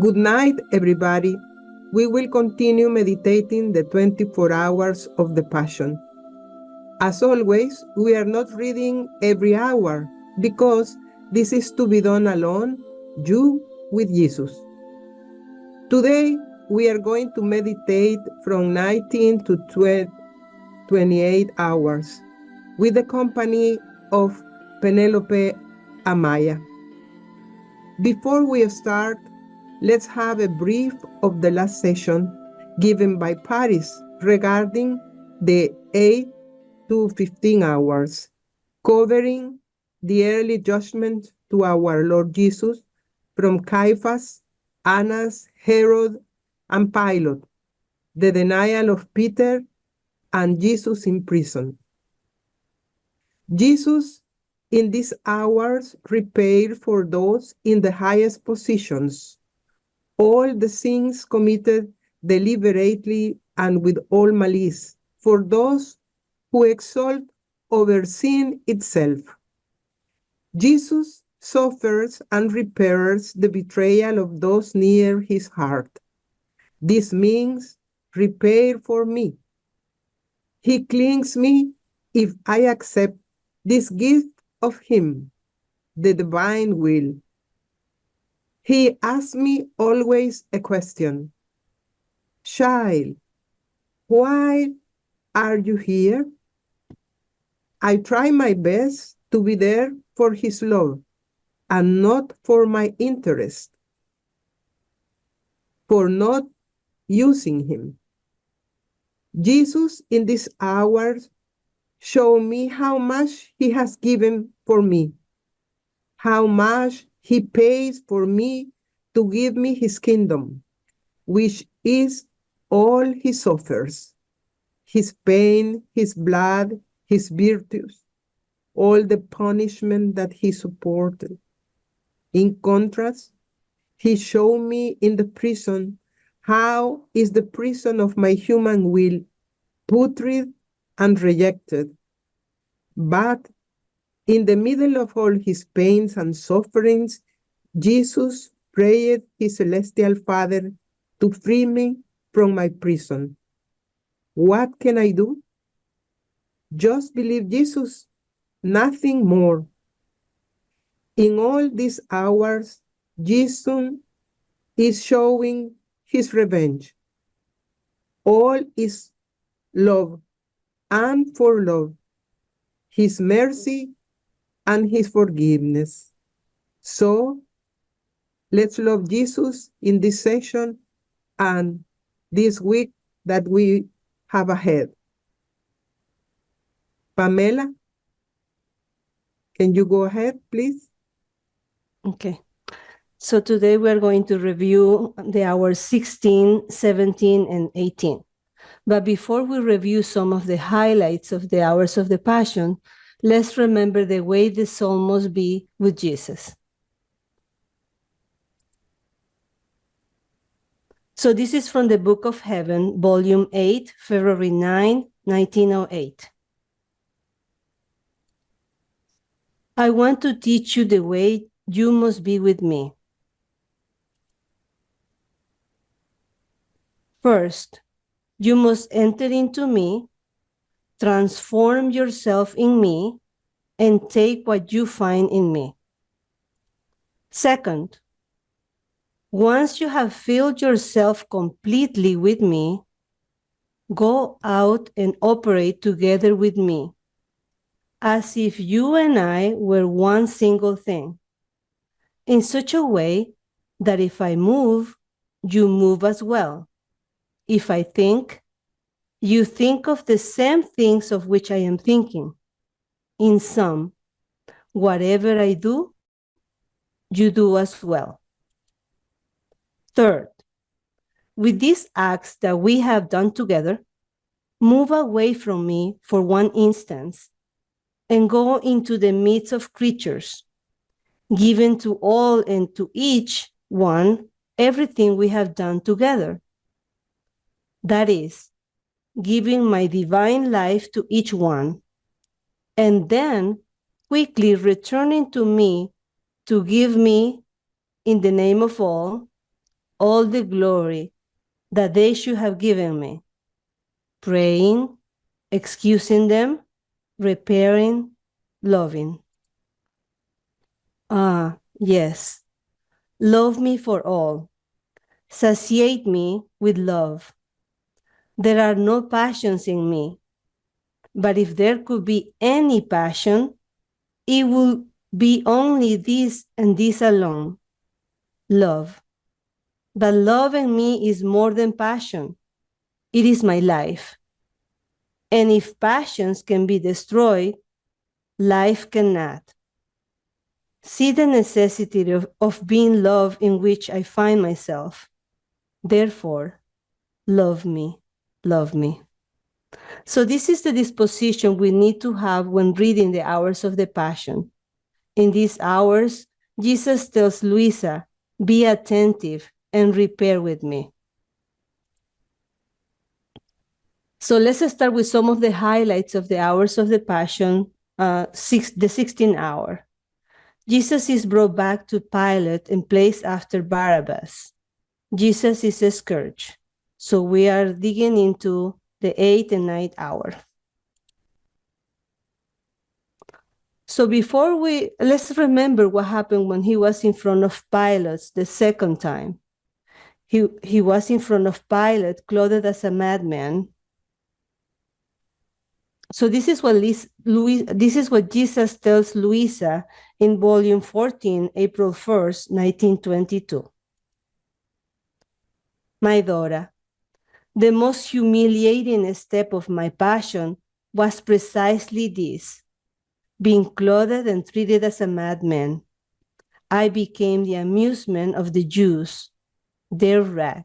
Good night, everybody. We will continue meditating the 24 hours of the Passion. As always, we are not reading every hour because this is to be done alone, you with Jesus. Today, we are going to meditate from 19 to 28 hours with the company of Penelope Amaya. Before we start, let's have a brief of the last session given by Paris regarding the 8 to 15 hours, covering the early judgment to our Lord Jesus from Caiaphas, Annas, Herod, and Pilate, the denial of Peter, and Jesus in prison. Jesus in these hours prepared for those in the highest positions all the sins committed deliberately and with all malice, for those who exult over sin itself. Jesus suffers and repairs the betrayal of those near his heart. This means repair for me. He clings me if I accept this gift of him, the divine will. He asks me always a question. Child, why are you here? I try my best to be there for his love and not for my interest, for not using him. Jesus in these hours showed me how much he has given for me, how much he pays for me to give me his kingdom, which is all he suffers, his pain, his blood, his virtues, all the punishment that he supported. In contrast, he showed me in the prison how is the prison of my human will putrid and rejected. But in the middle of all his pains and sufferings, Jesus prayed his celestial Father to free me from my prison. What can I do? Just believe Jesus, nothing more. In all these hours, Jesus is showing his revenge. All is love and for love, his mercy and his forgiveness. So let's love Jesus in this session and this week that we have ahead. Pamela, can you go ahead, please? Okay. So today we're going to review the hours 16, 17, and 18. But before we review some of the highlights of the hours of the Passion, let's remember the way the soul must be with Jesus. So this is from the Book of Heaven, Volume 8, February 9, 1908. I want to teach you the way you must be with me. First, you must enter into me, transform yourself in me, and take what you find in me. Second, once you have filled yourself completely with me, go out and operate together with me, as if you and I were one single thing, in such a way that if I move, you move as well. If I think, you think of the same things of which I am thinking. In sum, whatever I do, you do as well. Third, with these acts that we have done together, move away from me for one instant and go into the midst of creatures, giving to all and to each one everything we have done together. That is, giving my divine life to each one, and then quickly returning to me to give me, in the name of all, all the glory that they should have given me, praying, excusing them, repairing, loving. Ah, yes, love me for all, satiate me with love. There are no passions in me, but if there could be any passion, it would be only this and this alone, love. But love in me is more than passion. It is my life. And if passions can be destroyed, life cannot. See the necessity of being loved in which I find myself. Therefore, love me, love me. So this is the disposition we need to have when reading the hours of the Passion. In these hours, Jesus tells Luisa, be attentive and repair with me. So let's start with some of the highlights of the hours of the Passion, the 16th hour. Jesus is brought back to Pilate and placed after Barabbas. Jesus is scourged. So we are digging into the 8th and 9th hour. So let's remember what happened when he was in front of Pilate the second time. He was in front of Pilate, clothed as a madman. So this is what Jesus tells Luisa in volume 14, April 1st, 1922. My daughter, the most humiliating step of my passion was precisely this, being clothed and treated as a madman. I became the amusement of the Jews, their wrath.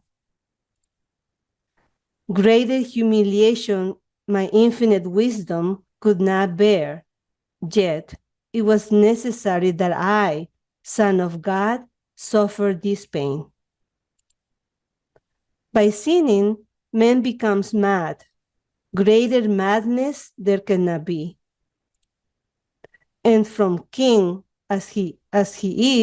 Greater humiliation my infinite wisdom could not bear, yet it was necessary that I, Son of God, suffer this pain. By sinning, man becomes mad. Greater madness there cannot be. And from king as he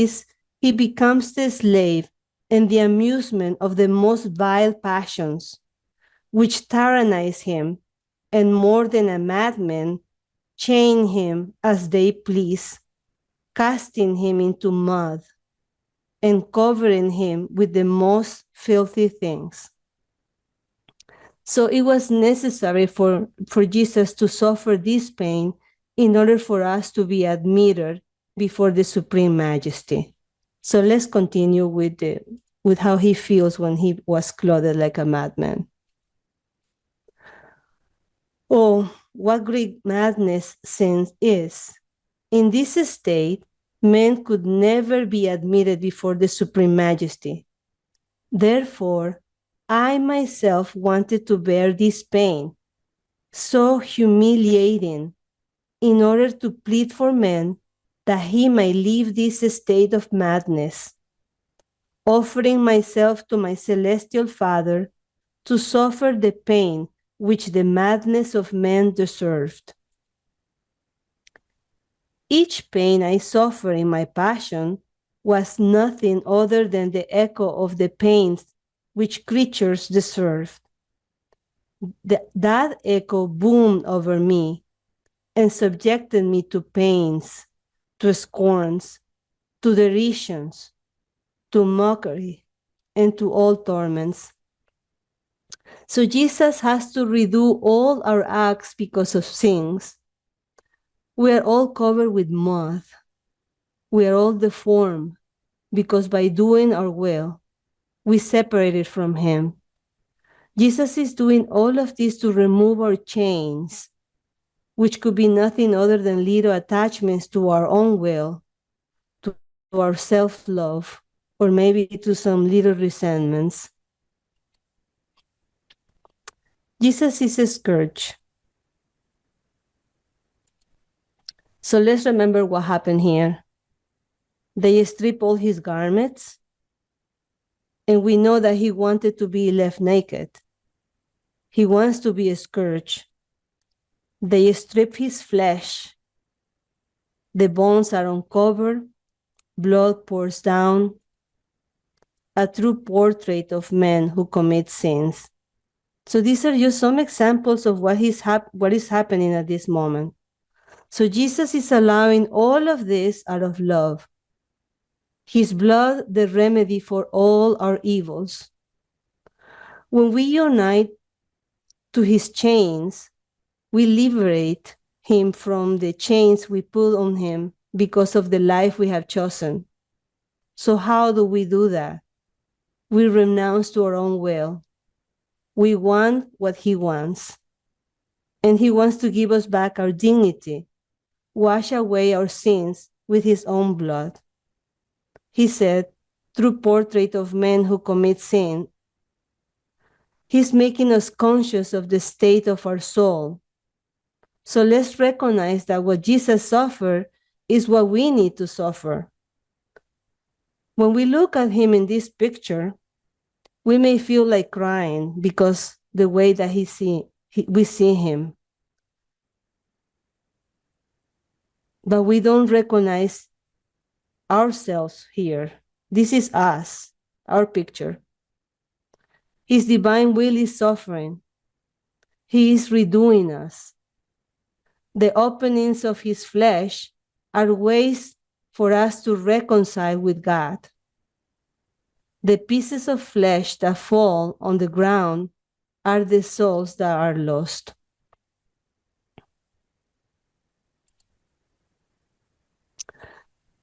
is, he becomes the slave and the amusement of the most vile passions, which tyrannize him, and more than a madman, chain him as they please, casting him into mud and covering him with the most filthy things. So it was necessary for Jesus to suffer this pain in order for us to be admitted before the Supreme Majesty. So let's continue with how he feels when he was clothed like a madman. Oh, what great madness sin is. In this state, men could never be admitted before the Supreme Majesty. Therefore, I myself wanted to bear this pain, so humiliating, in order to plead for men that he might leave this state of madness, offering myself to my celestial Father to suffer the pain which the madness of men deserved. Each pain I suffered in my passion was nothing other than the echo of the pains which creatures deserved. That echo boomed over me and subjected me to pains, to scorns, to derisions, to mockery, and to all torments. So Jesus has to redo all our acts because of sins. We are all covered with mud. We are all deformed because by doing our will, we separated from him. Jesus is doing all of this to remove our chains, which could be nothing other than little attachments to our own will, to our self-love, or maybe to some little resentments. Jesus is a scourge. So let's remember what happened here. They strip all his garments, and we know that he wanted to be left naked. He wants to be a scourge. They strip his flesh. The bones are uncovered, blood pours down. a true portrait of men who commit sins. So these are just some examples of what is happening at this moment. So Jesus is allowing all of this out of love. His blood, the remedy for all our evils. When we unite to his chains, we liberate him from the chains we put on him because of the life we have chosen. So how do we do that? We renounce to our own will. We want what he wants. And he wants to give us back our dignity, wash away our sins with his own blood. He said, through portrait of men who commit sin, he's making us conscious of the state of our soul. So let's recognize that what Jesus suffered is what we need to suffer. When we look at him in this picture, we may feel like crying because the way that we see him. But we don't recognize ourselves here. This is us, our picture. His divine will is suffering. He is redoing us. The openings of his flesh are ways for us to reconcile with God. The pieces of flesh that fall on the ground are the souls that are lost.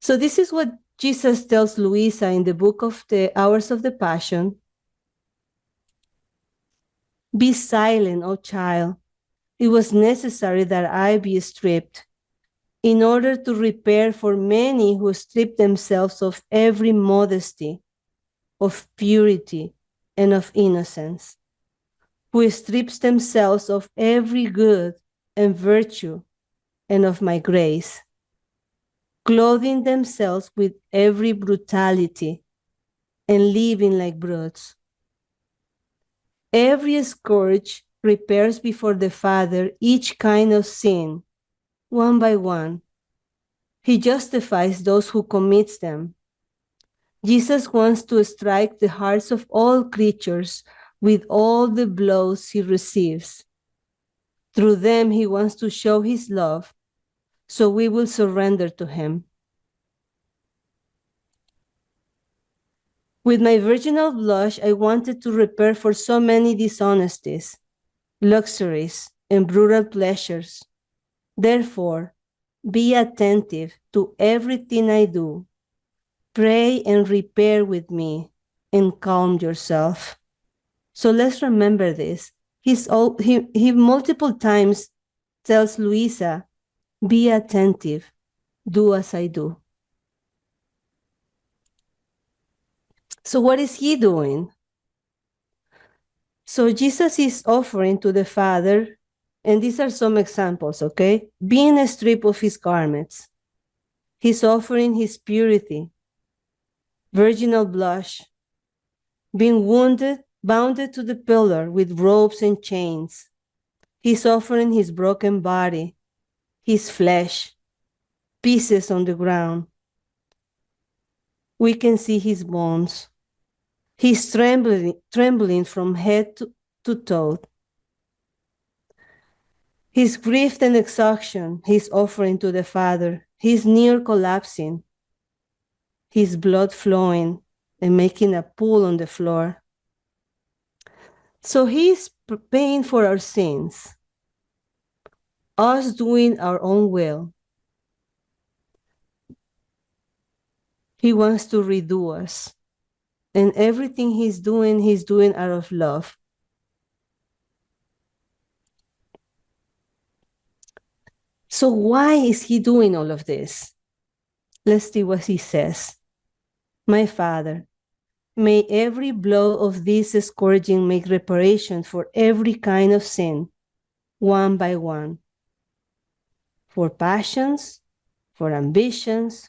So this is what Jesus tells Luisa in the book of the Hours of the Passion. Be silent, O child. It was necessary that I be stripped in order to repair for many who strip themselves of every modesty, of purity, and of innocence, who strips themselves of every good and virtue and of my grace, clothing themselves with every brutality and living like brutes. Every scourge repairs before the Father each kind of sin, one by one. He justifies those who commit them. Jesus wants to strike the hearts of all creatures with all the blows he receives. Through them, he wants to show his love, so we will surrender to him. With my virginal blush, I wanted to repair for so many dishonesties, luxuries, and brutal pleasures. Therefore, be attentive to everything I do. Pray and repair with me and calm yourself. So let's remember this. He multiple times tells Luisa, be attentive, do as I do. So what is he doing? So Jesus is offering to the Father, and these are some examples, okay? Being stripped of his garments. He's offering his purity, virginal blush, being wounded, bounded to the pillar with ropes and chains. He's offering his broken body, his flesh, pieces on the ground. We can see his bones. He's trembling from head to toe. His grief and exhaustion he's offering to the Father. He's near collapsing. His blood flowing and making a pool on the floor. So he's paying for our sins, us doing our own will. He wants to redo us. And everything he's doing out of love. So why is he doing all of this? Let's see what he says. My Father, may every blow of this scourging make reparation for every kind of sin, one by one. For passions, for ambitions,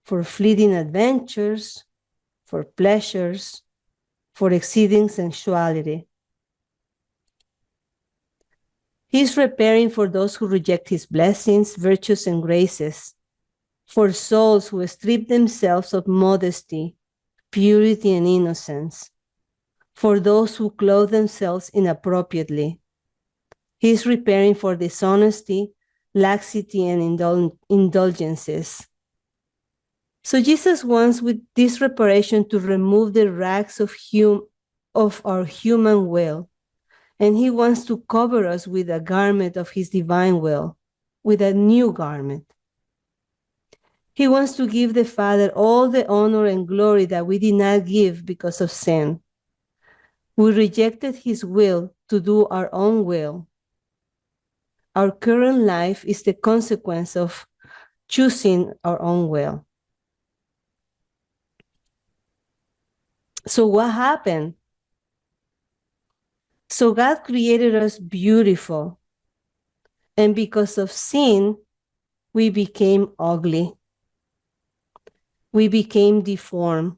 for fleeting adventures, for pleasures, for exceeding sensuality. He's repairing for those who reject his blessings, virtues, and graces, for souls who strip themselves of modesty, purity, and innocence for those who clothe themselves inappropriately. He is repairing for dishonesty, laxity, and indulgences. So Jesus wants with this reparation to remove the rags of our human will, and he wants to cover us with a garment of his divine will, with a new garment. He wants to give the Father all the honor and glory that we did not give because of sin. We rejected his will to do our own will. Our current life is the consequence of choosing our own will. So what happened? So God created us beautiful, and because of sin, we became ugly. We became deformed.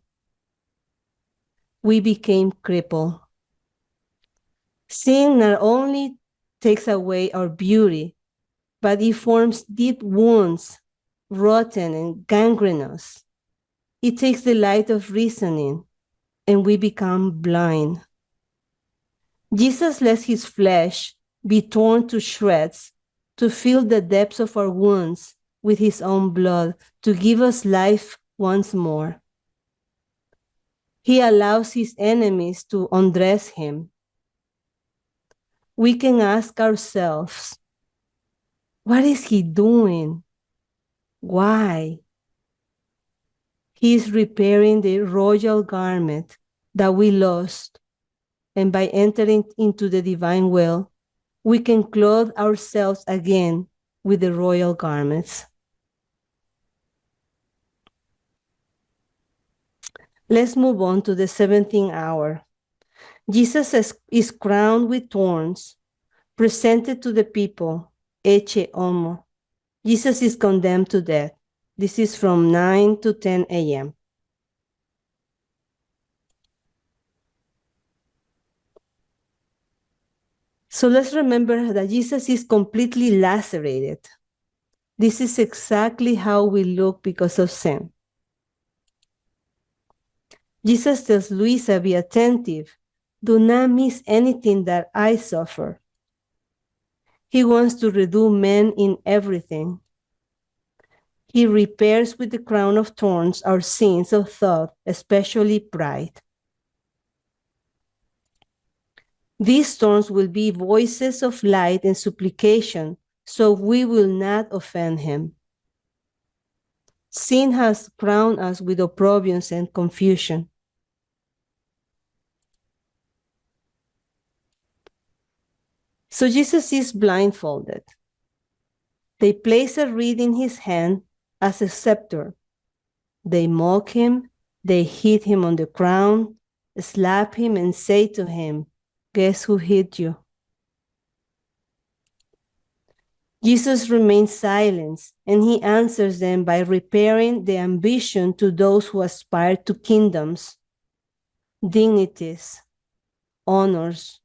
We became crippled. Sin not only takes away our beauty, but it forms deep wounds, rotten and gangrenous. It takes the light of reasoning, and we become blind. Jesus let his flesh be torn to shreds to fill the depths of our wounds with his own blood, to give us life once more. He allows his enemies to undress him. We can ask ourselves, what is he doing? Why? He is repairing the royal garment that we lost, and by entering into the divine will, we can clothe ourselves again with the royal garments. Let's move on to the 17th hour. Jesus is crowned with thorns, presented to the people, ecce homo. Jesus is condemned to death. This is from 9 to 10 a.m. So let's remember that Jesus is completely lacerated. This is exactly how we look because of sin. Jesus tells Luisa, be attentive. Do not miss anything that I suffer. He wants to redo men in everything. He repairs with the crown of thorns our sins of thought, especially pride. These thorns will be voices of light and supplication, so we will not offend him. Sin has crowned us with opprobriums and confusion. So Jesus is blindfolded. They place a reed in his hand as a scepter. They mock him, they hit him on the crown, slap him, and say to him, guess who hit you? Jesus remains silent, and he answers them by repairing the ambition to those who aspire to kingdoms, dignities, honors,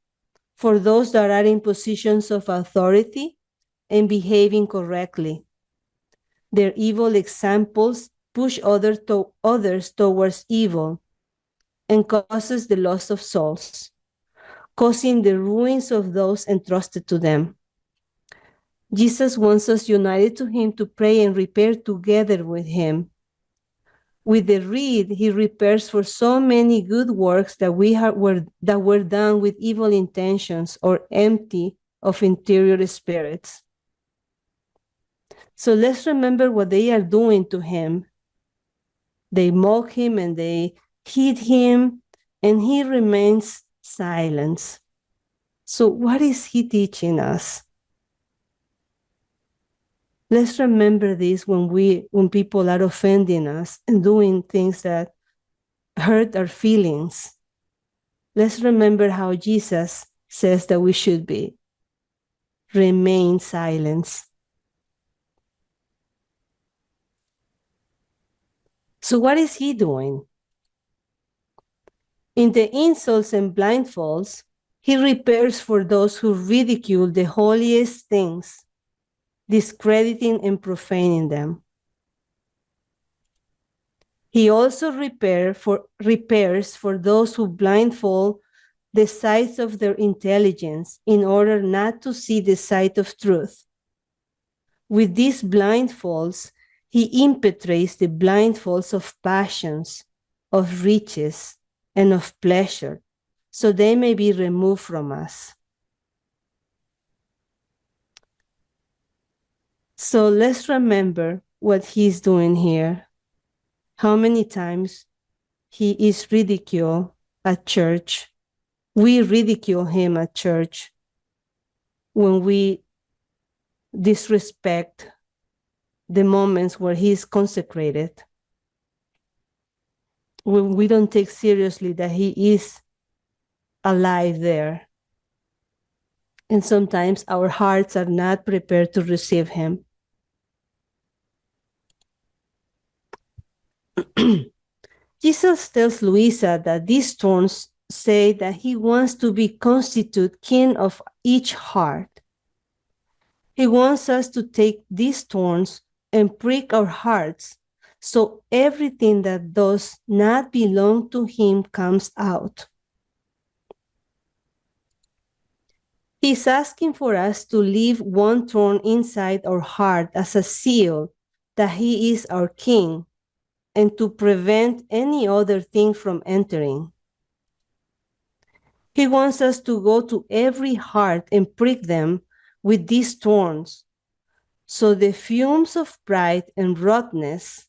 for those that are in positions of authority and behaving correctly. Their evil examples push others towards evil and causes the loss of souls, causing the ruins of those entrusted to them. Jesus wants us united to him to pray and repair together with him. With the reed, he repairs for so many good works that were done with evil intentions or empty of interior spirits. So let's remember what they are doing to him. They mock him and they hit him, and he remains silent. So what is he teaching us? Let's remember this when people are offending us and doing things that hurt our feelings. Let's remember how Jesus says that we should be. Remain silent. So what is he doing? In the insults and blindfolds, he repairs for those who ridicule the holiest things, discrediting and profaning them. He also repairs for those who blindfold the sight of their intelligence in order not to see the sight of truth. With these blindfolds, he impetrates the blindfolds of passions, of riches, and of pleasure, so they may be removed from us. So let's remember what he's doing here. How many times he is ridiculed at church. We ridicule him at church when we disrespect the moments where he is consecrated. When we don't take seriously that he is alive there. And sometimes our hearts are not prepared to receive him. Jesus tells Luisa that these thorns say that he wants to be constitute king of each heart. He wants us to take these thorns and prick our hearts so everything that does not belong to him comes out. He's asking for us to leave one thorn inside our heart as a seal that he is our king and to prevent any other thing from entering. He wants us to go to every heart and prick them with these thorns, so the fumes of pride and rottenness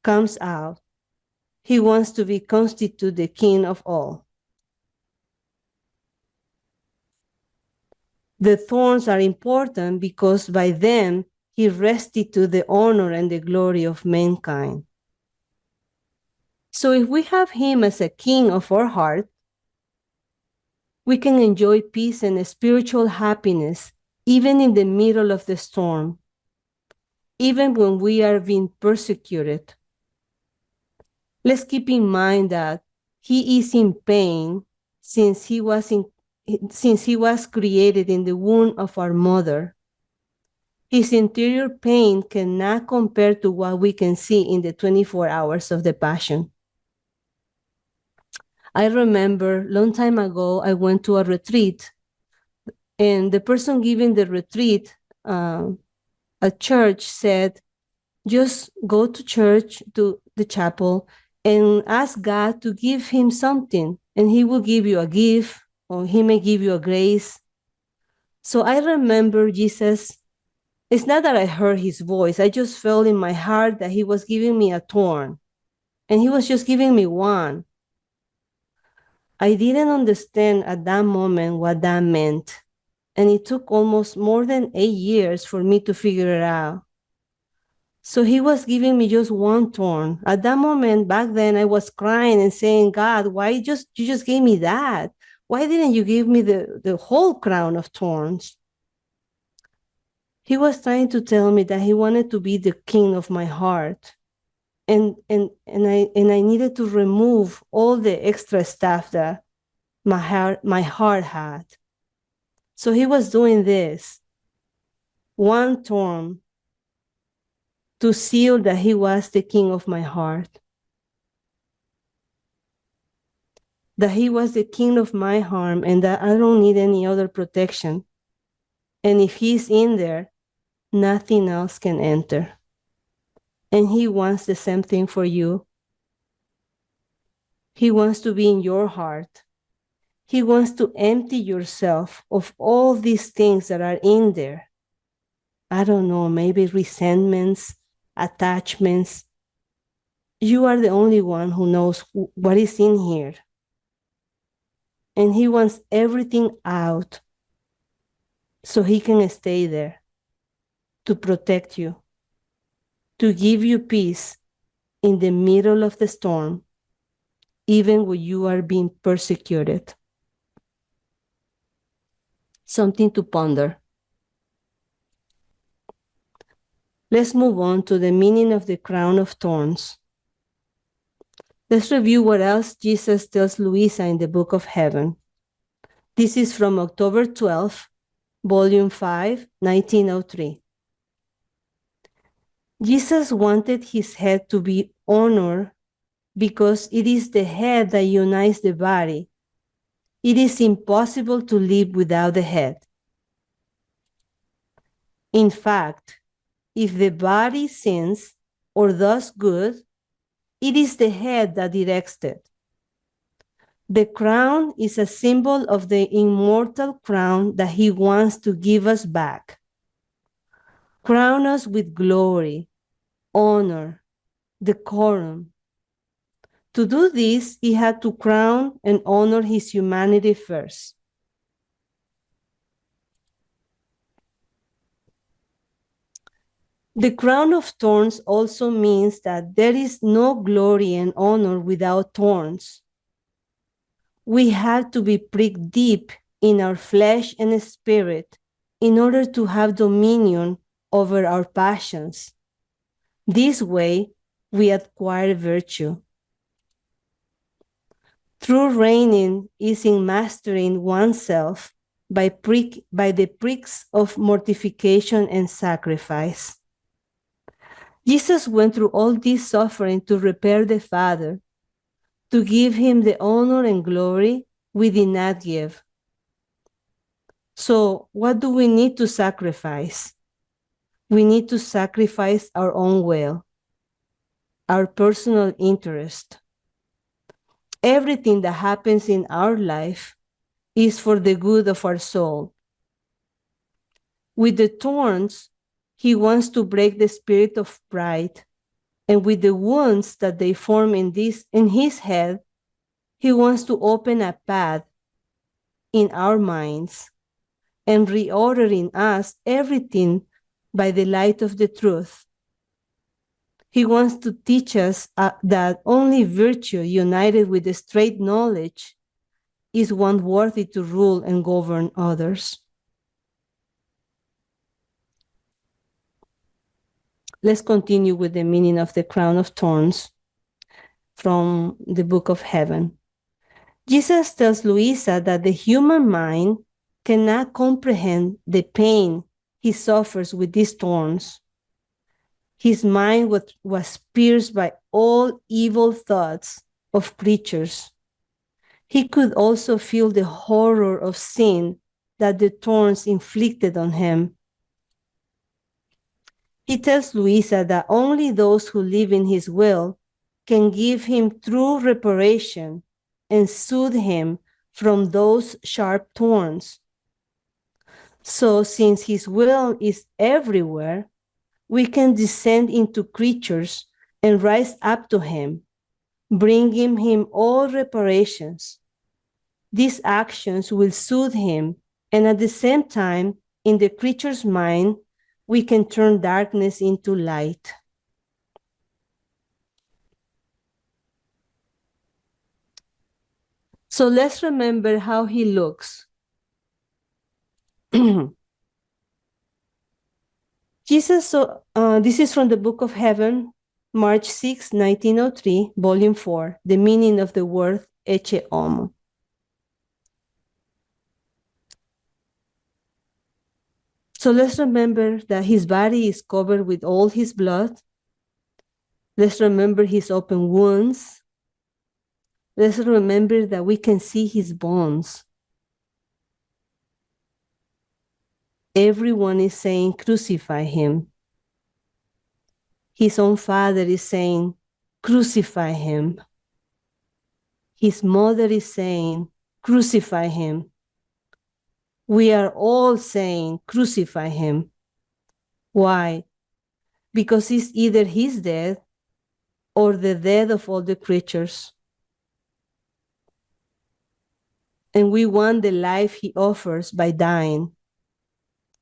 comes out. He wants to be constituted the king of all. The thorns are important because by them he restitutes the honor and the glory of mankind. So if we have him as a king of our heart, we can enjoy peace and spiritual happiness even in the middle of the storm, even when we are being persecuted. Let's keep in mind that he is in pain since he was created in the womb of our mother. His interior pain cannot compare to what we can see in the 24 hours of the Passion. I remember a long time ago, I went to a retreat, and the person giving the retreat at church said, just go to church, to the chapel, and ask God to give him something, and he will give you a gift, or he may give you a grace. So I remember Jesus, it's not that I heard his voice, I just felt in my heart that he was giving me a thorn, and he was just giving me one. I didn't understand at that moment what that meant, and it took almost more than 8 years for me to figure it out. So he was giving me just one thorn. At that moment, back then, I was crying and saying, God, why you just gave me that? Why didn't you give me the whole crown of thorns? He was trying to tell me that he wanted to be the king of my heart. And I needed to remove all the extra stuff that my heart had. So he was doing this, one thorn, to seal that he was the king of my heart, that he was the king of my harm, and that I don't need any other protection. And if he's in there, nothing else can enter. And he wants the same thing for you. He wants to be in your heart. He wants to empty yourself of all these things that are in there. I don't know, maybe resentments, attachments. You are the only one who knows what is in here. And he wants everything out so he can stay there to protect you, to give you peace in the middle of the storm, even when you are being persecuted. Something to ponder. Let's move on to the meaning of the crown of thorns. Let's review what else Jesus tells Luisa in the Book of Heaven. This is from October 12, Volume 5, 1903. Jesus wanted his head to be honored because it is the head that unites the body. It is impossible to live without the head. In fact, if the body sins or does good, it is the head that directs it. The crown is a symbol of the immortal crown that he wants to give us back. Crown us with glory, honor, decorum. To do this, he had to crown and honor his humanity first. The crown of thorns also means that there is no glory and honor without thorns. We have to be pricked deep in our flesh and spirit in order to have dominion over our passions. This way, we acquire virtue. True reigning is in mastering oneself by the pricks of mortification and sacrifice. Jesus went through all this suffering to repair the Father, to give him the honor and glory we did not give. So, what do we need to sacrifice? We need to sacrifice our own will, our personal interest. Everything that happens in our life is for the good of our soul. With the thorns, he wants to break the spirit of pride, and with the wounds that they form in his head, he wants to open a path in our minds and reorder in us everything by the light of the truth. He wants to teach us that only virtue united with the straight knowledge is one worthy to rule and govern others. Let's continue with the meaning of the crown of thorns from the Book of Heaven. Jesus tells Luisa that the human mind cannot comprehend the pain he suffers with these thorns. His mind was pierced by all evil thoughts of creatures. He could also feel the horror of sin that the thorns inflicted on him. He tells Luisa that only those who live in his will can give him true reparation and soothe him from those sharp thorns. So, since his will is everywhere, we can descend into creatures and rise up to him, bringing him all reparations. These actions will soothe him, and at the same time, in the creature's mind, we can turn darkness into light. So let's remember how he looks. Jesus, this is from the Book of Heaven, March 6, 1903, Volume 4, the meaning of the word ecce homo. So let's remember that his body is covered with all his blood. Let's remember his open wounds. Let's remember that we can see his bones. Everyone is saying, crucify him. His own father is saying, crucify him. His mother is saying, crucify him. We are all saying, crucify him. Why? Because it's either his death or the death of all the creatures. And we want the life he offers by dying.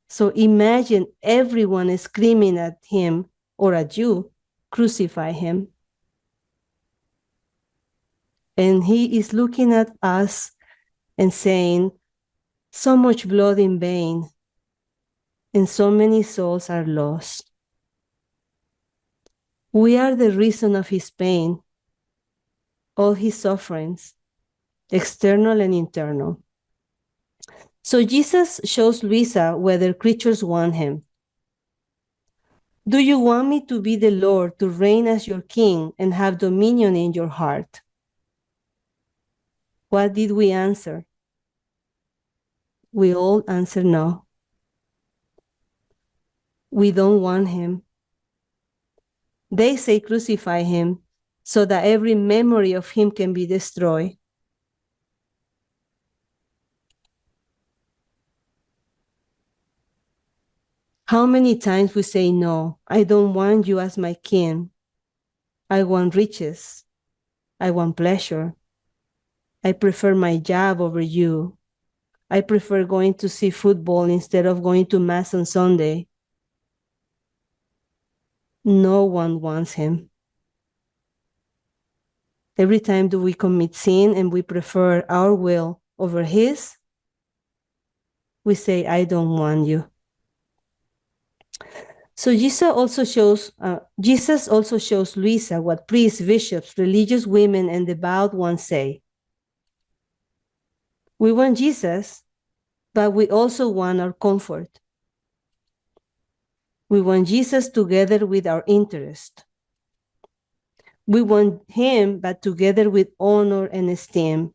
So imagine everyone is screaming at him or at you, crucify him. And he is looking at us and saying, so much blood in vain, and so many souls are lost. We are the reason of his pain, all his sufferings, external and internal. So Jesus shows Luisa whether creatures want him. Do you want me to be the Lord, to reign as your king and have dominion in your heart? What did we answer? We all answered no. We don't want him. They say crucify him so that every memory of him can be destroyed. How many times we say, no, I don't want you as my king. I want riches. I want pleasure. I prefer my job over you. I prefer going to see football instead of going to mass on Sunday. No one wants him. Every time do we commit sin and we prefer our will over his, we say, I don't want you. So Jesus also shows Luisa what priests, bishops, religious women, and devout ones say. We want Jesus, but we also want our comfort. We want Jesus together with our interest. We want him, but together with honor and esteem.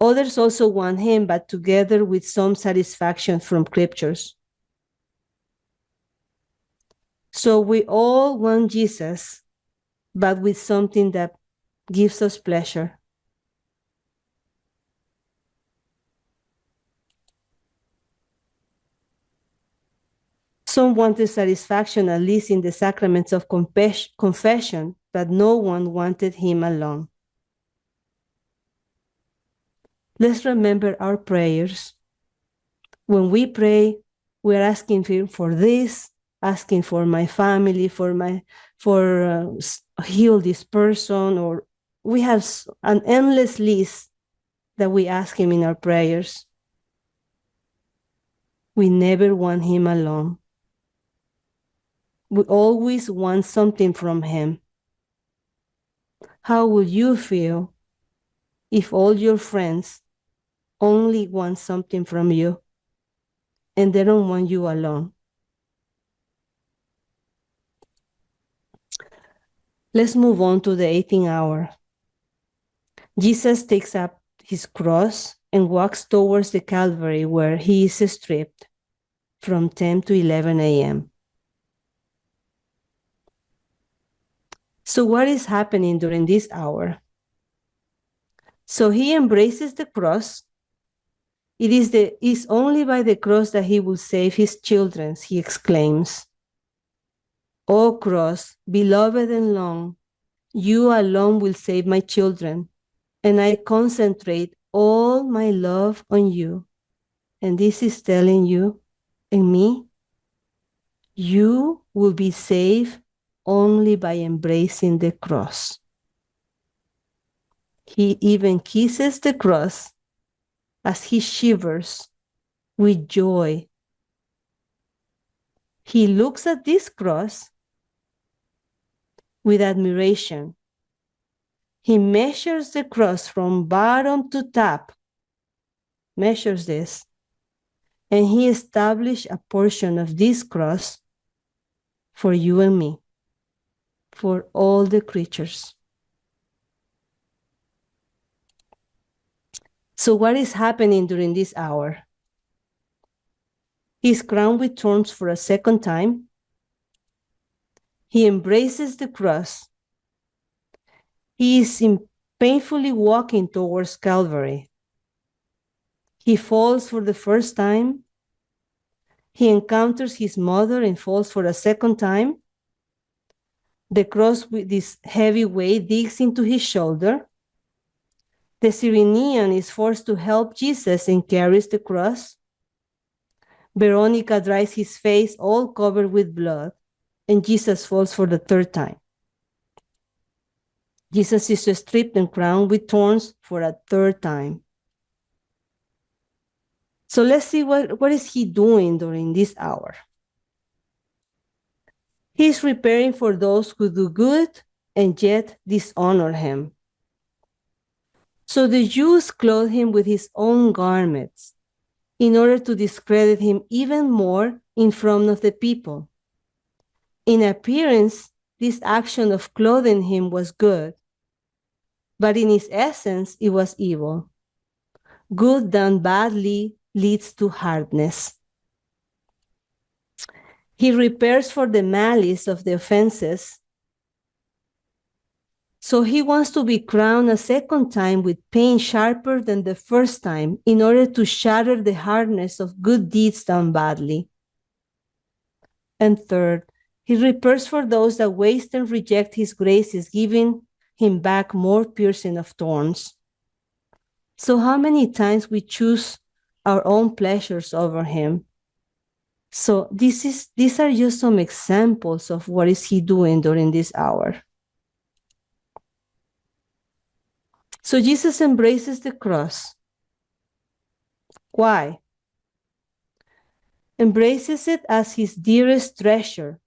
Others also want him, but together with some satisfaction from scriptures. So we all want Jesus, but with something that gives us pleasure. Some wanted satisfaction, at least in the sacraments of confession, but no one wanted him alone. Let's remember our prayers. When we pray, we're asking for this, asking for my family, heal this person, or we have an endless list that we ask him in our prayers. We never want him alone. We always want something from him. How would you feel if all your friends only want something from you and they don't want you alone? Let's move on to the 18th hour. Jesus takes up his cross and walks towards the Calvary, where he is stripped from 10 to 11 a.m. So what is happening during this hour? So he embraces the cross. It is only by the cross that he will save his children, he exclaims. O cross, beloved and long, you alone will save my children, and I concentrate all my love on you. And this is telling you and me, you will be saved only by embracing the cross. He even kisses the cross as he shivers with joy. He looks at this cross with admiration. He measures the cross from bottom to top, measures this, and he established a portion of this cross for you and me, for all the creatures. So what is happening during this hour? He is crowned with thorns for a second time. He embraces the cross. He is painfully walking towards Calvary. He falls for the first time. He encounters his mother and falls for a second time. The cross with this heavy weight digs into his shoulder. The Cyrenian is forced to help Jesus and carries the cross. Veronica dries his face all covered with blood, and Jesus falls for the third time. Jesus is stripped and crowned with thorns for a third time. So let's see what is he doing during this hour. He's preparing for those who do good and yet dishonor him. So the Jews clothed him with his own garments in order to discredit him even more in front of the people. In appearance, this action of clothing him was good, but in its essence, it was evil. Good done badly leads to hardness. He repairs for the malice of the offenses. So he wants to be crowned a second time with pain sharper than the first time in order to shatter the hardness of good deeds done badly. And third, he repairs for those that waste and reject his graces, giving him back more piercing of thorns. So how many times we choose our own pleasures over him? So these are just some examples of what is he doing during this hour. So Jesus embraces the cross. Why? Embraces it as his dearest treasure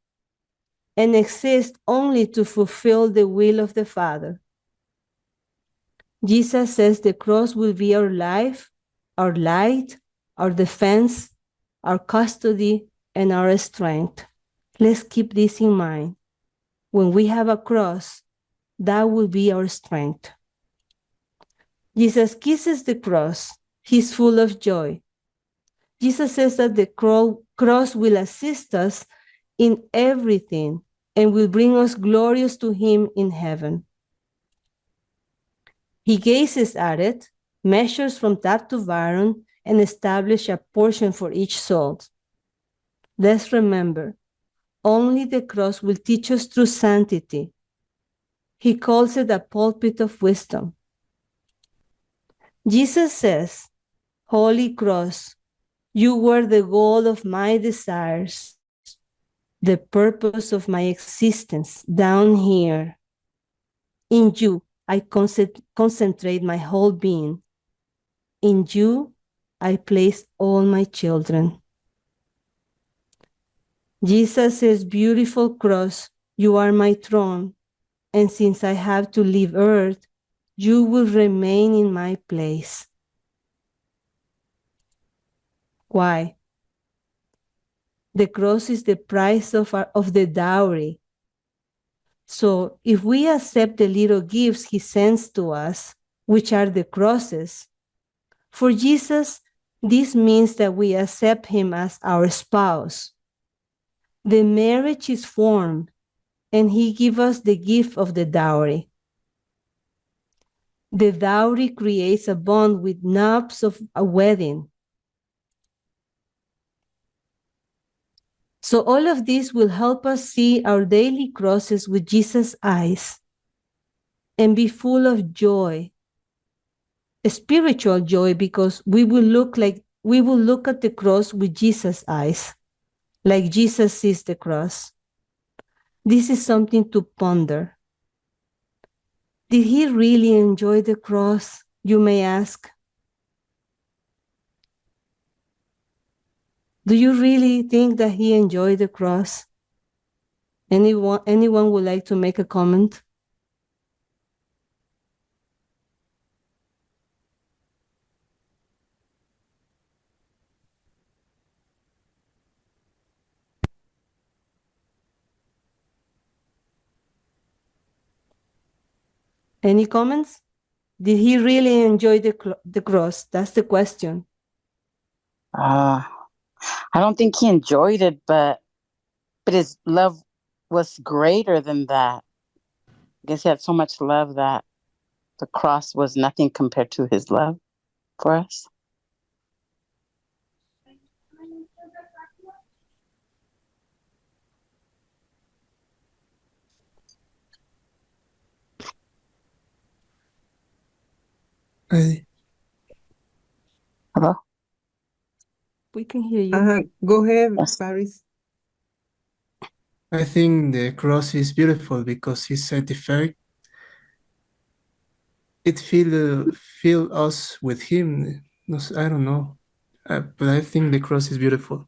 and exists only to fulfill the will of the Father. Jesus says the cross will be our life, our light, our defense, our custody, and our strength. Let's keep this in mind. When we have a cross, that will be our strength. Jesus kisses the cross. He's full of joy. Jesus says that the cross will assist us in everything and will bring us glorious to him in heaven. He gazes at it, measures from top to bottom, and establishes a portion for each soul. Let's remember, only the cross will teach us true sanctity. He calls it a pulpit of wisdom. Jesus says, Holy Cross, you were the goal of my desires, the purpose of my existence down here. In you, I concentrate my whole being. In you, I place all my children. Jesus says, beautiful cross, you are my throne, and since I have to leave earth, you will remain in my place. Why? The cross is the price of the dowry. So if we accept the little gifts he sends to us, which are the crosses, for Jesus, this means that we accept him as our spouse. The marriage is formed, and he gives us the gift of the dowry. The dowry creates a bond with knobs of a wedding. So all of this will help us see our daily crosses with Jesus' eyes and be full of joy, a spiritual joy, because we will look at the cross with Jesus' eyes, like Jesus sees the cross. This is something to ponder. Did he really enjoy the cross, you may ask? Do you really think that he enjoyed the cross? Anyone would like to make a comment? Any comments? Did he really enjoy the cross? That's the question. I don't think he enjoyed it, but his love was greater than that. I guess he had so much love that the cross was nothing compared to his love for us. Hello? We can hear you. Go ahead, Yes. Paris. I think the cross is beautiful because he sanctified. It fill us with him. I don't know, but I think the cross is beautiful.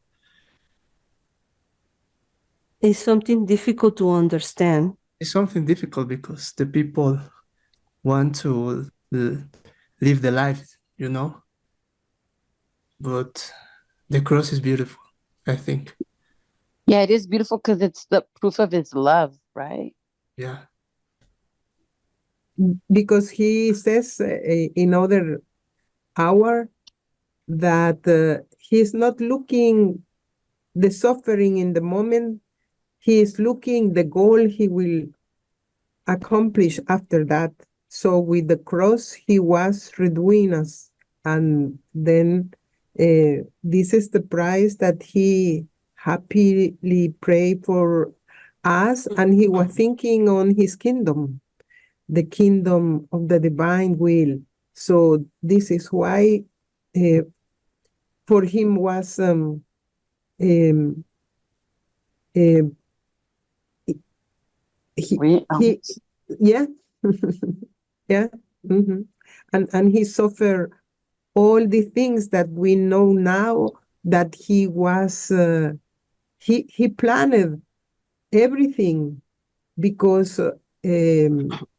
It's something difficult to understand. It's something difficult because the people want to live the life, but the cross is beautiful, I think. Yeah, it is beautiful because it's the proof of his love, right? Yeah. Because he says in other hour that he's not looking the suffering in the moment. He is looking the goal he will accomplish after that. So with the cross, he was redoing us. And then this is the price that he happily prayed for us. And he was thinking on his kingdom, the kingdom of the divine will. So this is why for him was um, uh, he yeah yeah mhm. And he suffered all the things that we know now that he was he planned everything because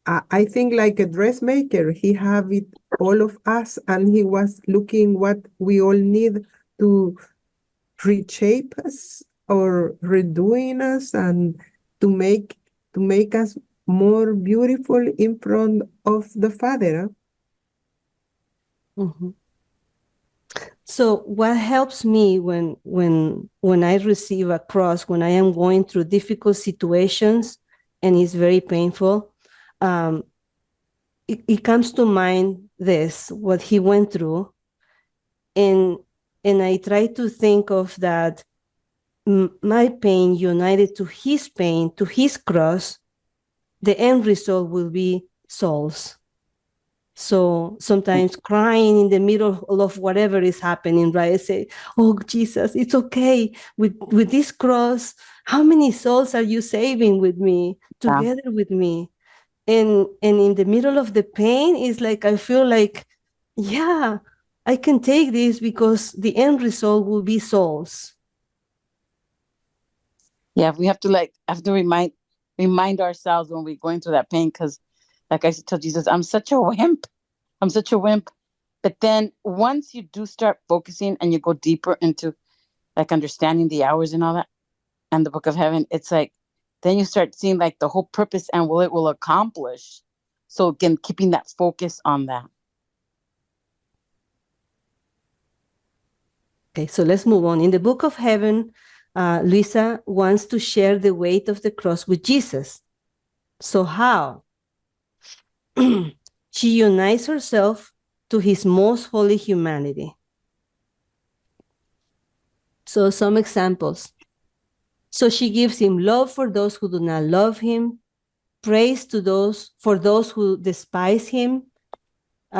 I think like a dressmaker he have it all of us and he was looking what we all need to reshape us or redoing us and to make us more beautiful in front of the Father. Mhm. So what helps me when I receive a cross, when I am going through difficult situations and it's very painful, it comes to mind what he went through, and I try to think of that my pain united to his pain, to his cross, the end result will be souls. So sometimes crying in the middle of whatever is happening, right? I say, oh, Jesus, it's okay. With this cross, how many souls are you saving with me, together with me? And in the middle of the pain, it's like I feel like, yeah, I can take this because the end result will be souls. Yeah, we have to remind ourselves when we're going through that pain, because like I tell Jesus, I'm such a wimp. I'm such a wimp. But then once you do start focusing and you go deeper into like understanding the hours and all that and the book of heaven, it's like then you start seeing like the whole purpose and what it will accomplish. So again, keeping that focus on that. Okay, so let's move on. In the book of heaven, Luisa wants to share the weight of the cross with Jesus. So how? She unites herself to his most holy humanity. So some examples. So she gives him love for those who do not love him, praise to those who despise him.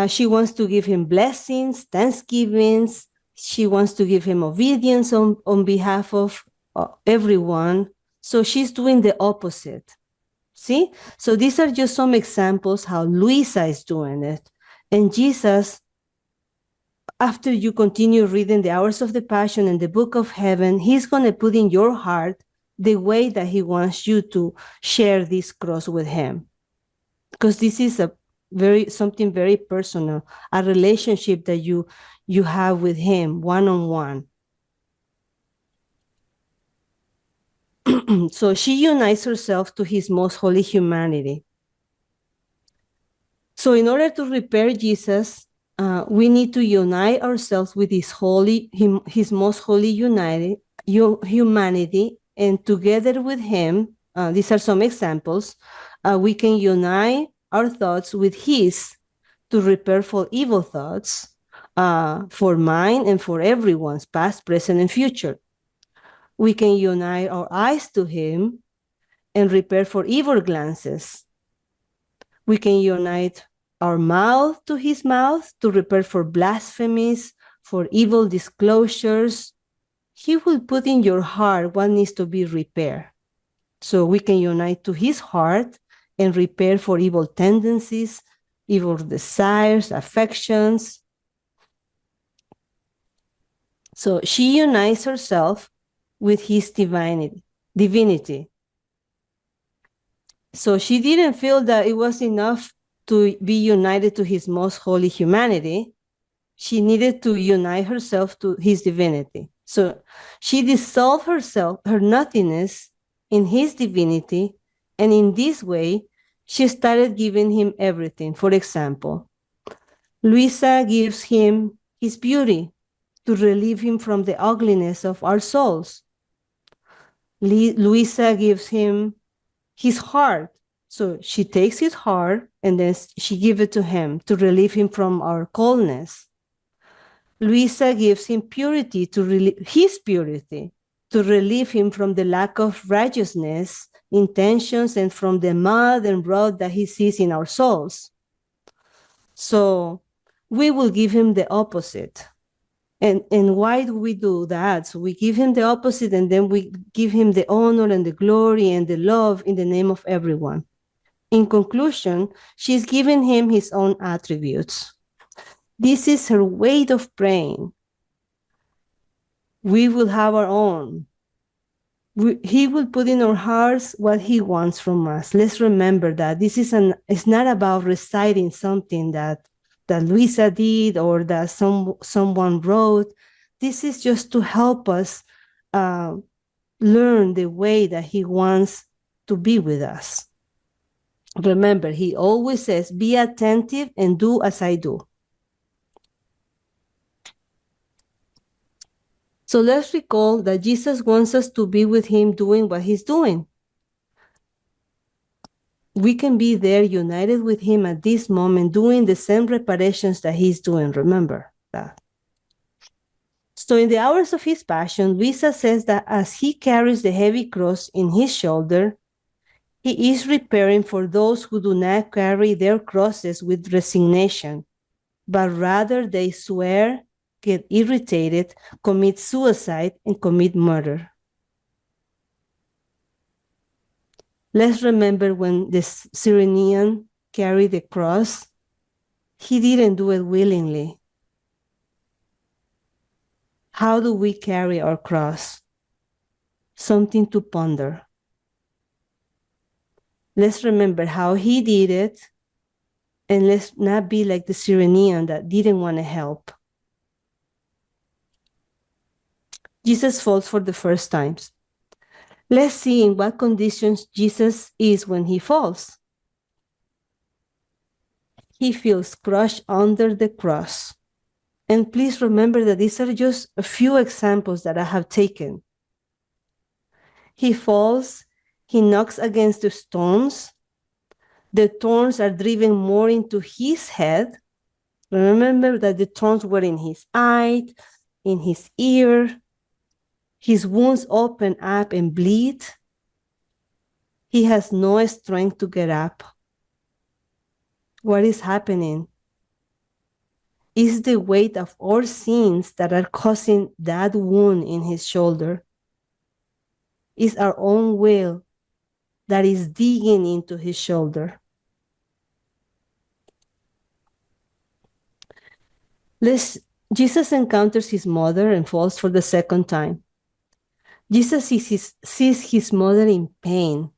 She wants to give him blessings, thanksgivings. She wants to give him obedience on behalf of everyone. So she's doing the opposite. See? So these are just some examples how Luisa is doing it. And Jesus, after you continue reading the Hours of the Passion and the Book of Heaven, he's going to put in your heart the way that he wants you to share this cross with him. Because this is something very personal, a relationship that you have with him one-on-one. So she unites herself to his most holy humanity. So in order to repair Jesus, we need to unite ourselves with his most holy humanity, and together with him, these are some examples, we can unite our thoughts with his to repair for evil thoughts, for mine and for everyone's past, present, and future. We can unite our eyes to him and repair for evil glances. We can unite our mouth to his mouth to repair for blasphemies, for evil disclosures. He will put in your heart what needs to be repaired. So we can unite to his heart and repair for evil tendencies, evil desires, affections. So she unites herself with his divinity. So she didn't feel that it was enough to be united to his most holy humanity. She needed to unite herself to his divinity. So she dissolved herself, her nothingness, in his divinity, and in this way, she started giving him everything. For example, Luisa gives him his beauty to relieve him from the ugliness of our souls. Luisa gives him his heart. So she takes his heart and then she gives it to him to relieve him from our coldness. Luisa gives him purity his purity to relieve him from the lack of righteousness, intentions, and from the mud and rot that he sees in our souls. So we will give him the opposite. And why do we do that? So we give him the opposite, and then we give him the honor and the glory and the love in the name of everyone. In conclusion, she's giving him his own attributes. This is her way of praying. We will have our own. He will put in our hearts what he wants from us. Let's remember that it's not about reciting something that Luisa did or that someone wrote. This is just to help us learn the way that he wants to be with us. Remember, he always says, be attentive and do as I do. So let's recall that Jesus wants us to be with him doing what he's doing. We can be there united with him at this moment doing the same reparations that he's doing. Remember that. So in the hours of his passion, Luisa says that as he carries the heavy cross in his shoulder, he is repairing for those who do not carry their crosses with resignation, but rather they swear, get irritated, commit suicide, and commit murder. Let's remember when the Cyrenian carried the cross, he didn't do it willingly. How do we carry our cross? Something to ponder. Let's remember how he did it, and let's not be like the Cyrenian that didn't want to help. Jesus falls for the first time. Let's see in what conditions Jesus is when he falls. He feels crushed under the cross. And please remember that these are just a few examples that I have taken. He falls, he knocks against the stones. The thorns are driven more into his head. Remember that the thorns were in his eye, in his ear. His wounds open up and bleed. He has no strength to get up. What is happening? Is the weight of our sins that are causing that wound in his shoulder. Is our own will that is digging into his shoulder. Jesus encounters his mother and falls for the second time. Jesus sees his mother in pain,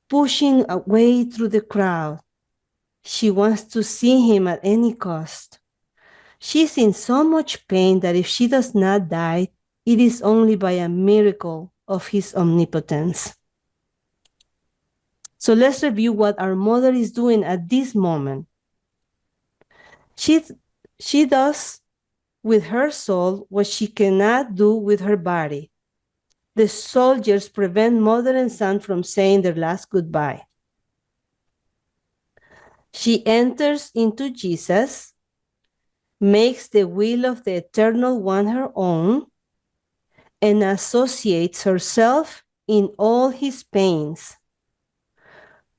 pushing away through the crowd. She wants to see him at any cost. She's in so much pain that if she does not die, it is only by a miracle of his omnipotence. So let's review what our mother is doing at this moment. She does with her soul what she cannot do with her body. The soldiers prevent mother and son from saying their last goodbye. She enters into Jesus, makes the will of the Eternal One her own, and associates herself in all his pains,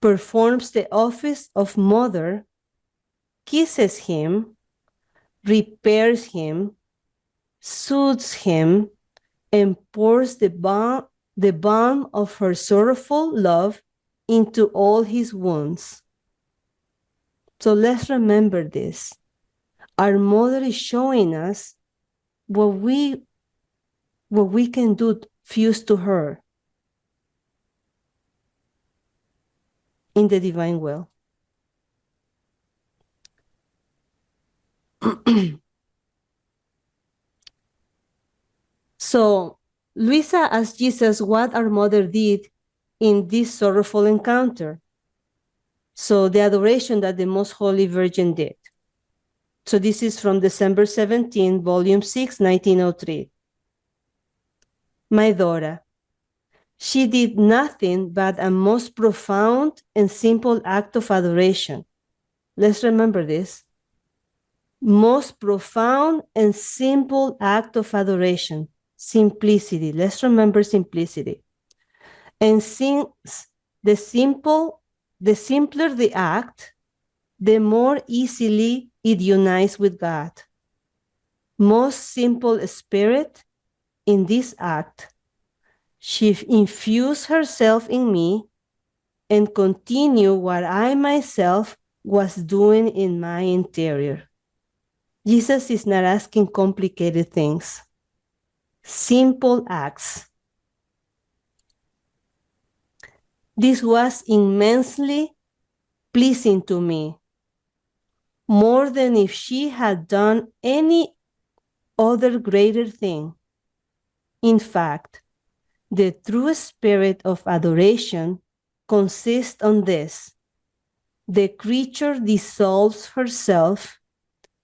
performs the office of mother, kisses him, repairs him, soothes him, and pours the balm of her sorrowful love into all his wounds. So let's remember this. Our mother is showing us what we can do fused to her in the divine will. So Luisa asked Jesus what our mother did in this sorrowful encounter. So the adoration that the Most Holy Virgin did. So this is from December 17, Volume 6, 1903. My daughter, she did nothing but a most profound and simple act of adoration. Let's remember this. Most profound and simple act of adoration. Simplicity. Let's remember simplicity. And since the simpler the act, the more easily it unites with God. Most simple spirit in this act, she infused herself in me and continued what I myself was doing in my interior. Jesus is not asking complicated things. Simple acts. This was immensely pleasing to me, more than if she had done any other greater thing. In fact, the true spirit of adoration consists on this. The creature dissolves herself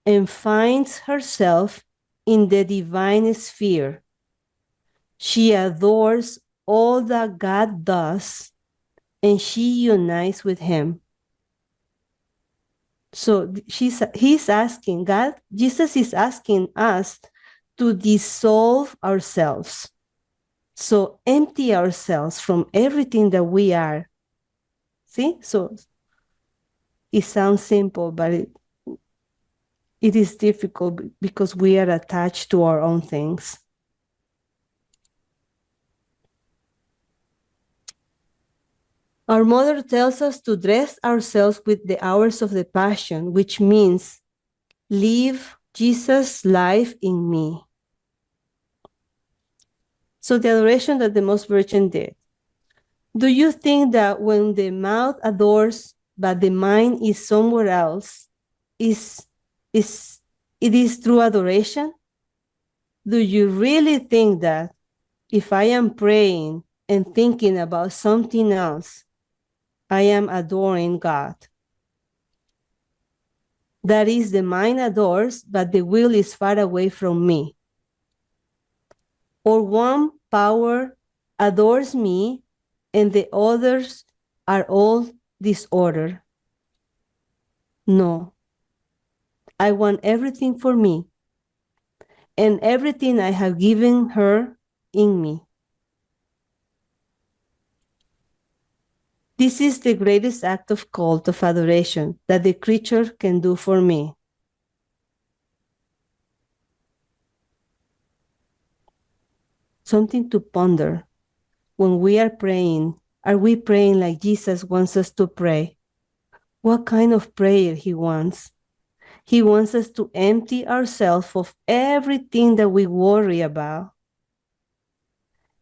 and finds herself in the divine sphere. She adores all that God does, and she unites with him. So Jesus is asking us to dissolve ourselves. So empty ourselves from everything that we are. See? So it sounds simple, but it is difficult because we are attached to our own things. Our mother tells us to dress ourselves with the hours of the Passion, which means live Jesus' life in me. So the adoration that the Most Virgin did. Do you think that when the mouth adores but the mind is somewhere else, it is true adoration? Do you really think that if I am praying and thinking about something else, I am adoring God? That is, the mind adores, but the will is far away from me. Or one power adores me and the others are all disorder. No. I want everything for me and everything I have given her in me. This is the greatest act of cult of adoration that the creature can do for me. Something to ponder. When we are we praying like Jesus wants us to pray? What kind of prayer he wants? He wants us to empty ourselves of everything that we worry about.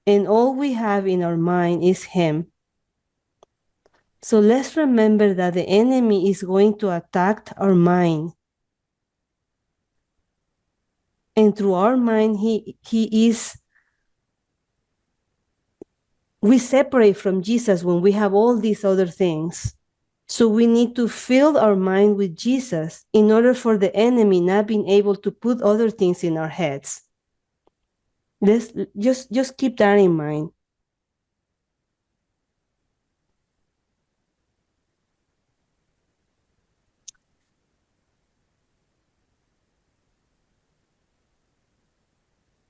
And all we have in our mind is him. So let's remember that the enemy is going to attack our mind. And through our mind, we separate from Jesus when we have all these other things. So we need to fill our mind with Jesus in order for the enemy not being able to put other things in our heads. Let's just keep that in mind.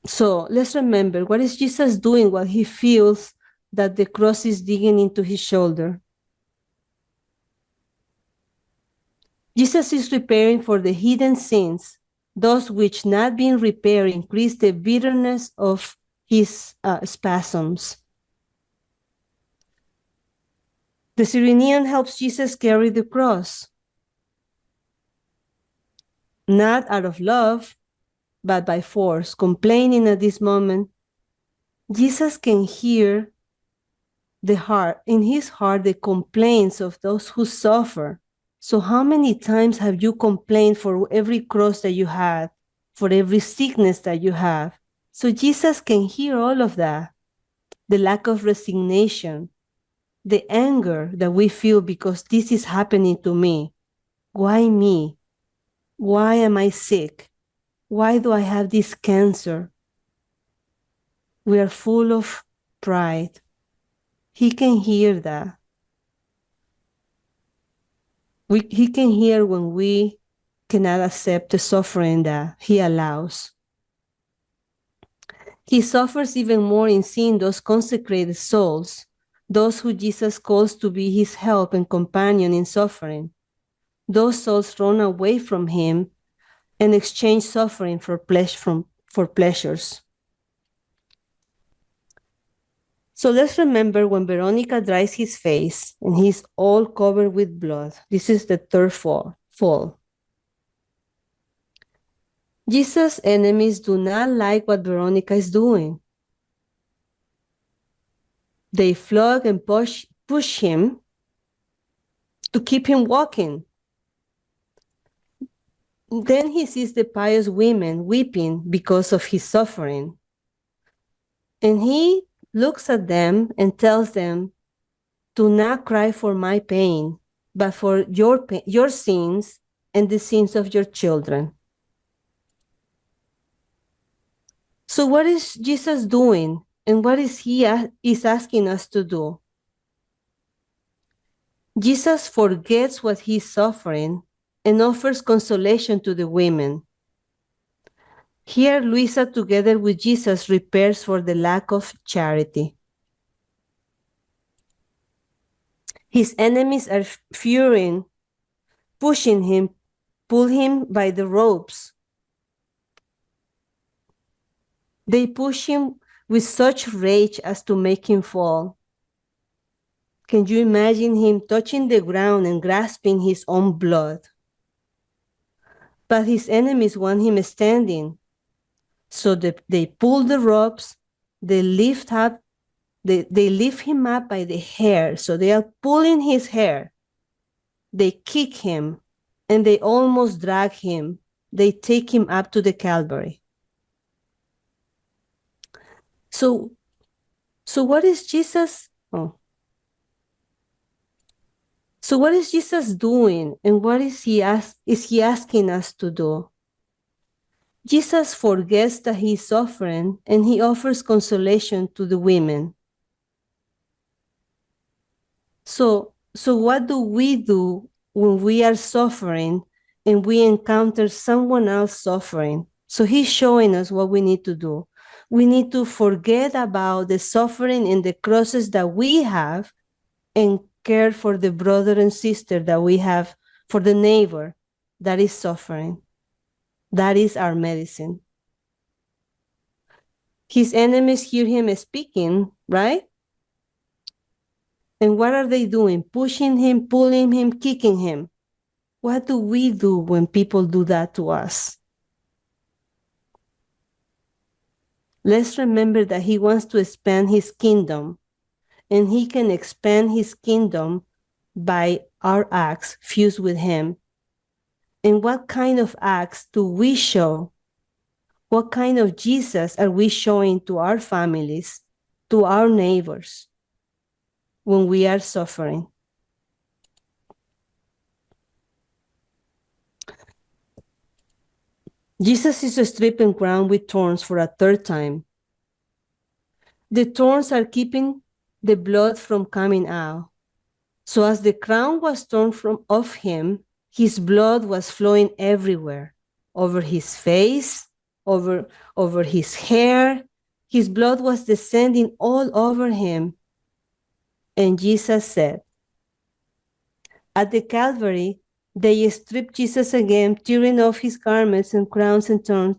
So let's remember, what is Jesus doing while he feels that the cross is digging into his shoulder? Jesus is repairing for the hidden sins, those which not being repaired increase the bitterness of his spasms. The Cyrenian helps Jesus carry the cross, not out of love, but by force, complaining at this moment. Jesus can hear in his heart the complaints of those who suffer. So how many times have you complained for every cross that you had, for every sickness that you have? So Jesus can hear all of that, the lack of resignation, the anger that we feel because this is happening to me. Why me? Why am I sick? Why do I have this cancer? We are full of pride. He can hear that. He can hear when we cannot accept the suffering that he allows. He suffers even more in seeing those consecrated souls, those who Jesus calls to be his help and companion in suffering. Those souls run away from him and exchange suffering for pleasures. So let's remember when Veronica dries his face and he's all covered with blood. This is the third fall. Jesus' enemies do not like what Veronica is doing. They flog and push him to keep him walking. Then he sees the pious women weeping because of his suffering. And he looks at them and tells them, do not cry for my pain, but for your sins and the sins of your children. So what is Jesus doing? And what is he is asking us to do? Jesus forgets what he's suffering and offers consolation to the women. Here, Luisa, together with Jesus, repairs for the lack of charity. His enemies are furious, pushing him, pull him by the ropes. They push him with such rage as to make him fall. Can you imagine him touching the ground and grasping his own blood? But his enemies want him standing. So they pull the ropes, they lift him up by the hair. So they are pulling his hair. They kick him and they almost drag him. They take him up to the Calvary. So what is Jesus? So what is Jesus doing, and what is he asking us to do? Jesus forgets that he is suffering, and he offers consolation to the women. So what do we do when we are suffering and we encounter someone else suffering? So he's showing us what we need to do. We need to forget about the suffering and the crosses that we have and care for the brother and sister that we have, for the neighbor that is suffering. That is our medicine. His enemies hear him speaking, right? And what are they doing? Pushing him, pulling him, kicking him. What do we do when people do that to us? Let's remember that he wants to expand his kingdom, and he can expand his kingdom by our acts fused with him. And what kind of acts do we show? What kind of Jesus are we showing to our families, to our neighbors, when we are suffering? Jesus is stripping crown with thorns for a third time. The thorns are keeping the blood from coming out. So as the crown was torn off him, his blood was flowing everywhere, over his face, over his hair. His blood was descending all over him. And Jesus said, at the Calvary, they stripped Jesus again, tearing off his garments and crowns and thorns.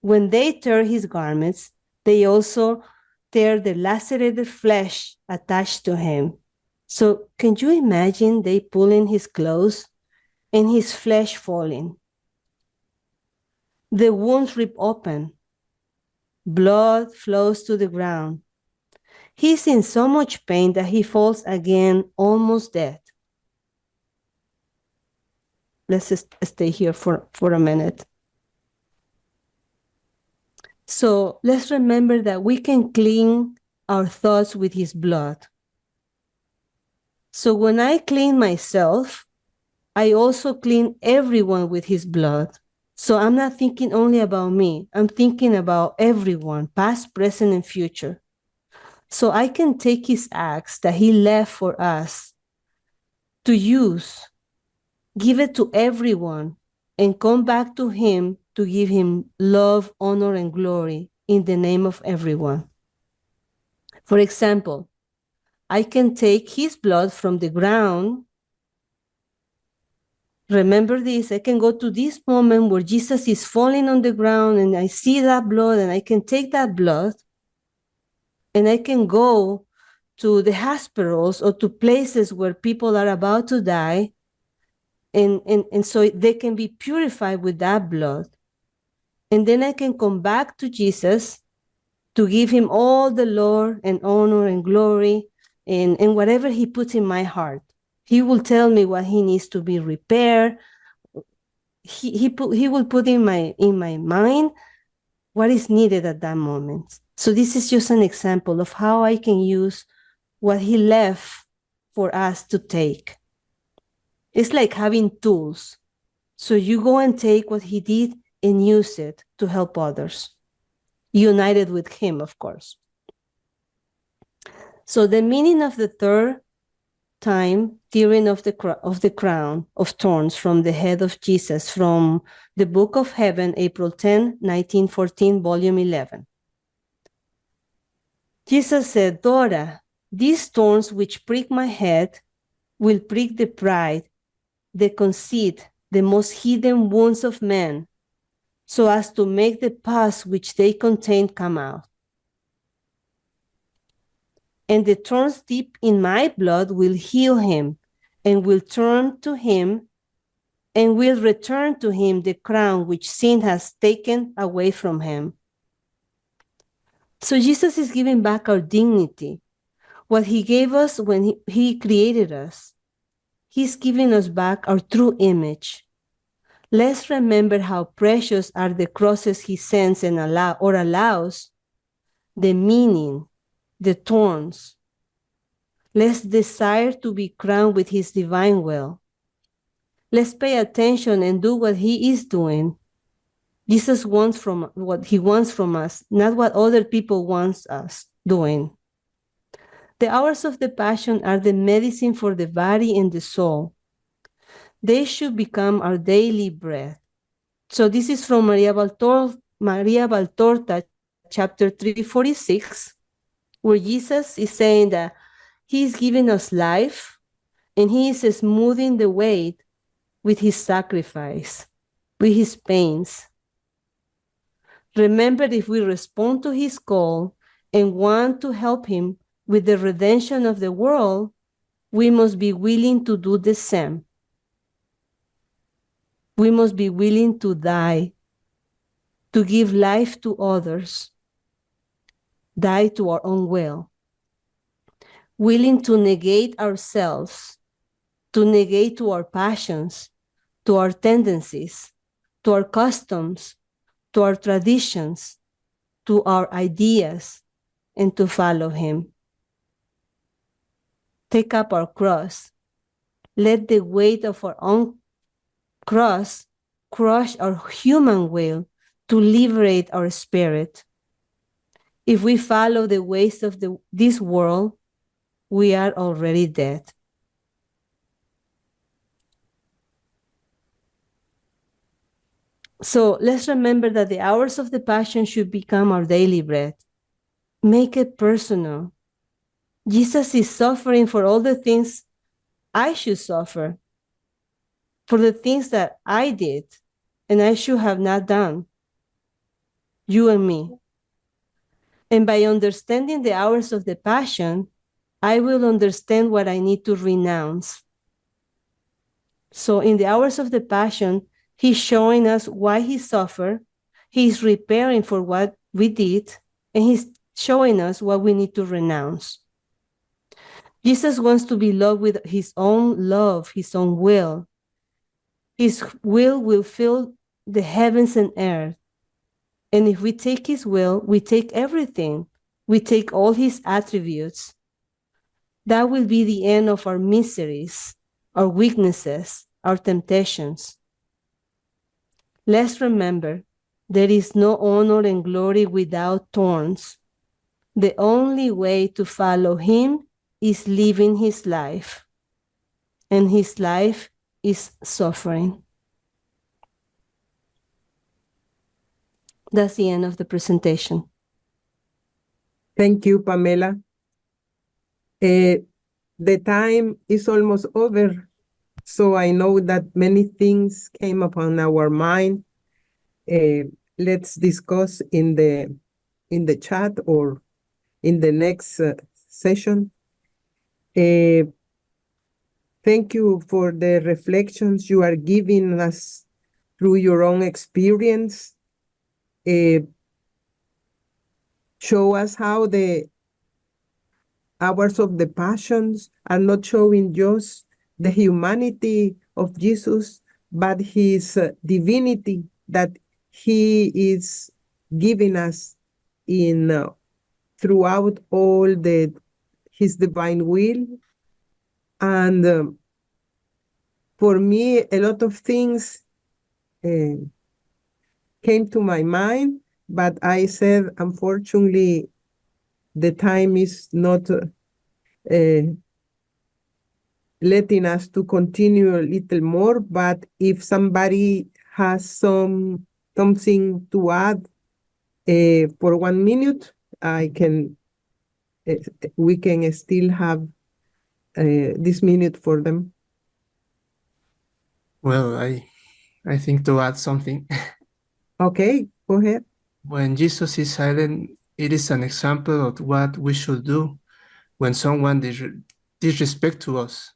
When they tear his garments, they also tear the lacerated flesh attached to him. So can you imagine they pulling his clothes and his flesh falling? The wounds rip open. Blood flows to the ground. He's in so much pain that he falls again, almost dead. Let's just stay here for a minute. So let's remember that we can clean our thoughts with his blood. So when I clean myself, I also clean everyone with his blood. So I'm not thinking only about me. I'm thinking about everyone, past, present, and future. So I can take his acts that he left for us to use, give it to everyone, and come back to him to give him love, honor, and glory in the name of everyone. For example, I can take his blood from the ground. Remember this, I can go to this moment where Jesus is falling on the ground and I see that blood, and I can take that blood and I can go to the hospitals or to places where people are about to die, and so they can be purified with that blood. And then I can come back to Jesus to give him all the Lord and honor and glory and whatever he puts in my heart. He will tell me what he needs to be repaired. He will put in my mind what is needed at that moment. So this is just an example of how I can use what he left for us to take. It's like having tools. So you go and take what he did and use it to help others, united with him, of course. So the meaning of the third time tearing of the crown of thorns from the head of Jesus, from the Book of Heaven, April 10, 1914, volume 11. Jesus said, "Dora, these thorns which prick my head will prick the pride, the conceit, the most hidden wounds of men, so as to make the pus which they contain come out. And the thorns deep in my blood will heal him, and will turn to him, and will return to him the crown which sin has taken away from him." So Jesus is giving back our dignity, what he gave us when he created us. He's giving us back our true image. Let's remember how precious are the crosses he sends and allows, the meaning, the thorns. Let's desire to be crowned with his divine will. Let's pay attention and do what he is doing. Jesus wants from what he wants from us, not what other people want us doing. The hours of the Passion are the medicine for the body and the soul. They should become our daily bread. So this is from Maria Valtorta, chapter 346, where Jesus is saying that he is giving us life and he is smoothing the way with his sacrifice, with his pains. Remember, if we respond to his call and want to help him with the redemption of the world, we must be willing to do the same. We must be willing to die, to give life to others, die to our own will, willing to negate ourselves, to negate to our passions, to our tendencies, to our customs, to our traditions, to our ideas, and to follow him. Take up our cross. Let the weight of our own cross crush our human will to liberate our spirit. If we follow the ways of this world, we are already dead. So let's remember that the hours of the Passion should become our daily bread. Make it personal. Jesus is suffering for all the things I should suffer, for the things that I did and I should have not done, you and me. And by understanding the hours of the Passion, I will understand what I need to renounce. So in the hours of the Passion, he's showing us why he suffered, he's repairing for what we did, and he's showing us what we need to renounce. Jesus wants to be loved with his own love, his own will. His will fill the heavens and earth. And if we take his will, we take everything. We take all his attributes. That will be the end of our miseries, our weaknesses, our temptations. Let's remember, there is no honor and glory without thorns. The only way to follow him is living his life. And his life is suffering. That's the end of the presentation. Thank you, Pamela. The time is almost over, so I know that many things came upon our mind. Let's discuss in the chat or in the next session. Thank you for the reflections you are giving us through your own experience. Show us how the hours of the passions are not showing just the humanity of Jesus, but his divinity that he is giving us in throughout all his divine will. And for me, a lot of things came to my mind, but I said, unfortunately, the time is not letting us to continue a little more. But if somebody has something to add for 1 minute, we can still have this minute for them. Well, I think to add something. Okay, go ahead. When Jesus is silent, it is an example of what we should do when someone disrespect to us.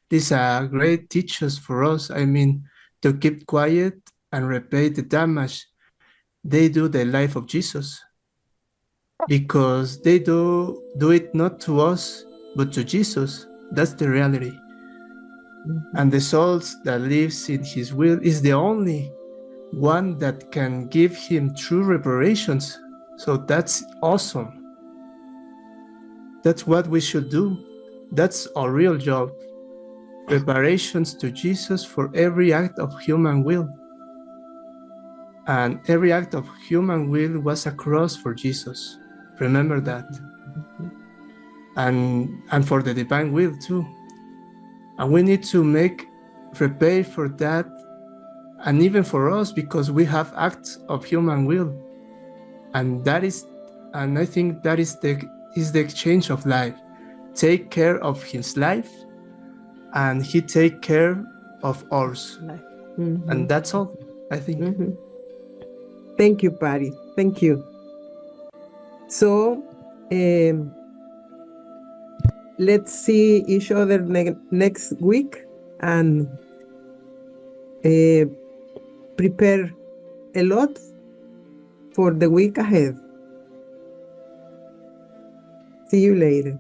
These are great teachers for us. I mean, to keep quiet and repair the damage they do the life of Jesus, because they do it not to us, but to Jesus. That's the reality. And the souls that lives in his will is the only one that can give him true reparations. So that's awesome. That's what we should do. That's our real job. Reparations to Jesus for every act of human will. And every act of human will was a cross for Jesus. Remember that. And for the divine will too. And we need to make repair for that, and even for us, because we have acts of human will. And I think that is the exchange of life. Take care of his life, and he take care of ours. Mhm. And that's all, I think. Mhm. Thank you, Patty. Thank you. So let's see each other next week and prepare a lot for the week ahead. See you later.